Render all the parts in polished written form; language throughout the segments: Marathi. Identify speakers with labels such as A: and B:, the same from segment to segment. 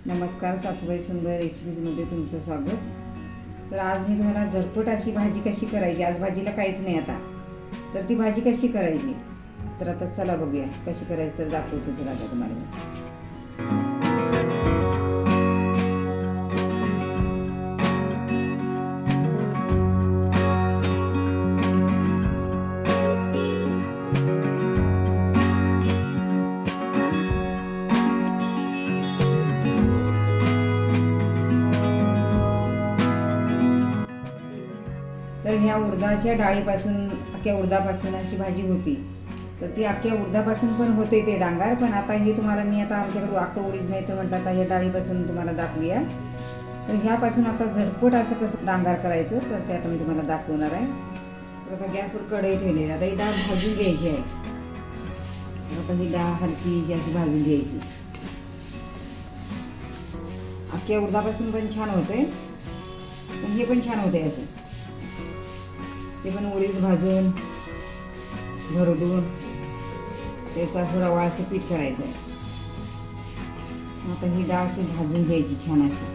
A: नमस्कार, सासूबाई सुंदर रेसिपीजमध्ये तुमचं स्वागत. तर आज मी तुम्हाला झटपट अशी भाजी कशी करायची. आज भाजीला काहीच नाही आता, तर ती भाजी कशी करायची तर आता चला बघूया कशी करायची. तर दाखवतो चला आता तुम्हाला मी. तर ह्या उडदाच्या डाळीपासून, अख्ख्या उडदापासून अशी भाजी होती. तर ती अख्ख्या उडदापासून पण होते ते डांगार. पण आता हे तुम्हाला मी आता आमच्याकडे अख्खं उडीद नाही तर म्हटलं आता ह्या डाळीपासून तुम्हाला दाखवूया. तर ह्यापासून आता झटपट असं कसं डांगार करायचं तर ते आता मी तुम्हाला दाखवणार आहे. तर आता गॅसवर कढई ठेवलेली. आता ही डाळ भाजून घ्यायची आहे. आता ही डाळ हलकी अशी भाजून घ्यायची. अख्ख्या उडदापासून पण छान होते, पण हे पण छान होते असं. ते पण उडीद भाजून भरडून त्याचं असं रवाळाचं पीठ करायचं आहे. आता ही डाळ अशी भाजून घ्यायची छान अशी.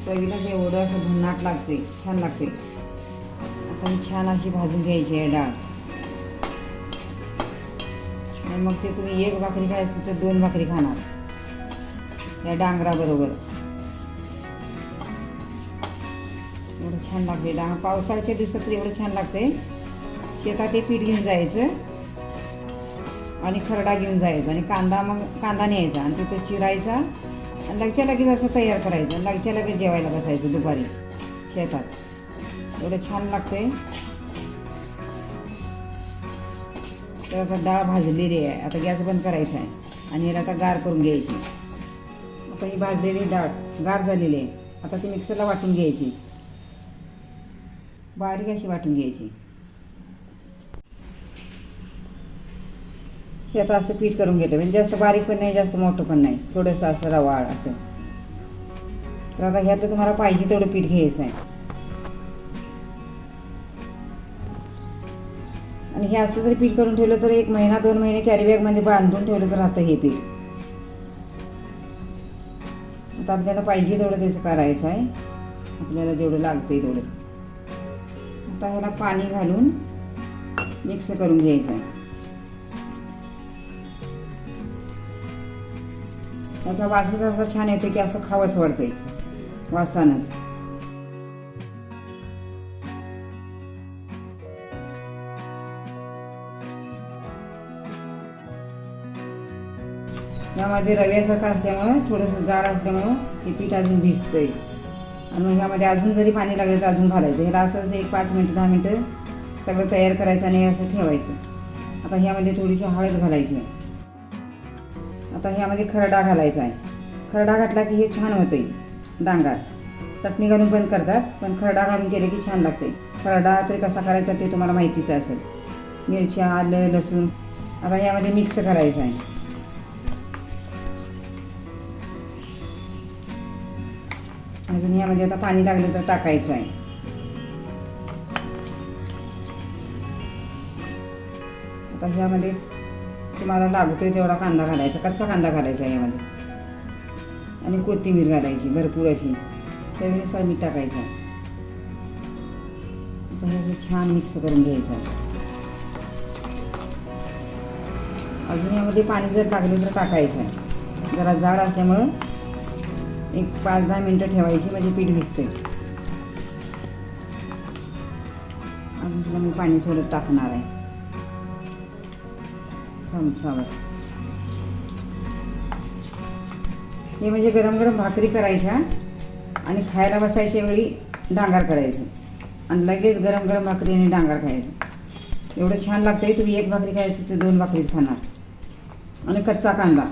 A: चवीला एवढं असं भन्नाट लागते, छान लागते. आता ही छान अशी भाजून घ्यायची आहे डाळ. आणि मग ते तुम्ही एक भाकरी खायची तर 2 भाकरी खाणार या डांगराबरोबर. एवढं छान लागते डाळ. पावसाळ्याच्या दिवसात तर एवढं छान लागते. शेतात ते पीठ घेऊन जायचं आणि खरडा घेऊन जायचा आणि कांदा न्यायचा आणि तिथं चिरायचा आणि लगच्या लगेच असं तयार करायचं. लगच्या लगेच जेवायला बसायचं दुपारी शेतात. एवढं छान लागते. तर आता डाळ भाजलेली आहे. आता गॅस बंद करायचा आहे आणि याला आता गार करून घ्यायची. आता ही भाजलेली डाळ गार झालेली आहे. आता ती मिक्सरला वाटून घ्यायची, बारीक अशी वाटून घ्यायची. हे आता असं पीठ करून घेते, म्हणजे जास्त बारीक पण नाही जास्त मोठं पण नाही, थोडंसं असं रवाळ असं. तर आता ह्यातलं तुम्हाला पाहिजे तेवढं पीठ घ्यायचं आहे. आणि हे असं जरी पीठ करून ठेवलं तर 1 महिना 2 महिने कॅरी बॅगमध्ये बांधून ठेवलं तर राहतं हे पीठ. आता आपल्याला पाहिजे तेवढं त्याचं करायचं आहे, आपल्याला जेवढं लागतं तेवढं. आता ह्याला पाणी घालून मिक्स करून घ्यायचं आहे. त्याचा वासच असा छान येतो की असं खावंच वाटतंय वासानंच. यामध्ये रव्यासारखं असल्यामुळं थोडंसं जाड असल्यामुळं हे पीठ अजून भिजतंय. आणि मग ह्यामध्ये अजून जरी पाणी लागलं तर अजून घालायचं. ह्याला असंच 5 मिनिटं 10 मिनिटं सगळं तयार करायचं आणि असं ठेवायचं. आता ह्यामध्ये थोडीशी हळद घालायची. आता ह्यामध्ये खरडा घालायचा आहे. खरडा घातला की हे छान होते डांगार. चटणी घालून पण करतात, पण खरडा घालून केले की छान लागते. खरडा तरी कसा करायचा ते तुम्हाला माहितीच असेल. मिरच्या, आलं, लसूण आता ह्यामध्ये मिक्स करायचं आहे. अजून यामध्ये आता पाणी लागलं तर टाकायचं आहे. आता ह्यामध्येच तुम्हाला लागतोय तेवढा कांदा घालायचा, कच्चा कांदा घालायचा यामध्ये. आणि कोथिंबीर घालायची भरपूर अशी. चवीनुसार मीठ टाकायचं. आता हे छान मिक्स करून घ्यायचं. अजून यामध्ये पाणी जर लागलं तर टाकायचं आहे. जरा जाड असल्यामुळं 5-10 मिनिटं ठेवायची म्हणजे पीठ भिजते. अजून सुद्धा मी पाणी थोडं टाकणार आहे चमचावर. हे म्हणजे गरम गरम भाकरी करायच्या आणि खायला बसायच्या वेळी डांगार करायचं आणि लगेच गरम गरम भाकरी आणि डांगार खायचं. एवढं छान लागतंय. तुम्ही 1 भाकरी खायची तर 2 भाकरीच खाणार. आणि कच्चा कांदा.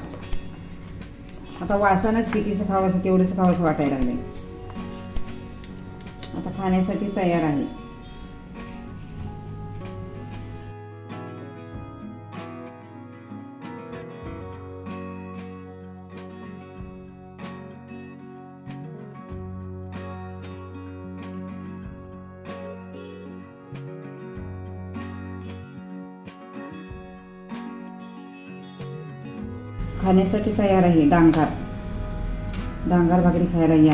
A: आता वासानंच कितीचं खावंसं केवढंच खावंसं वाटायला लागलं. आता खाण्यासाठी तयार आहे. खाण्यासाठी तयार आहे. डांगर भाकरी खायला या.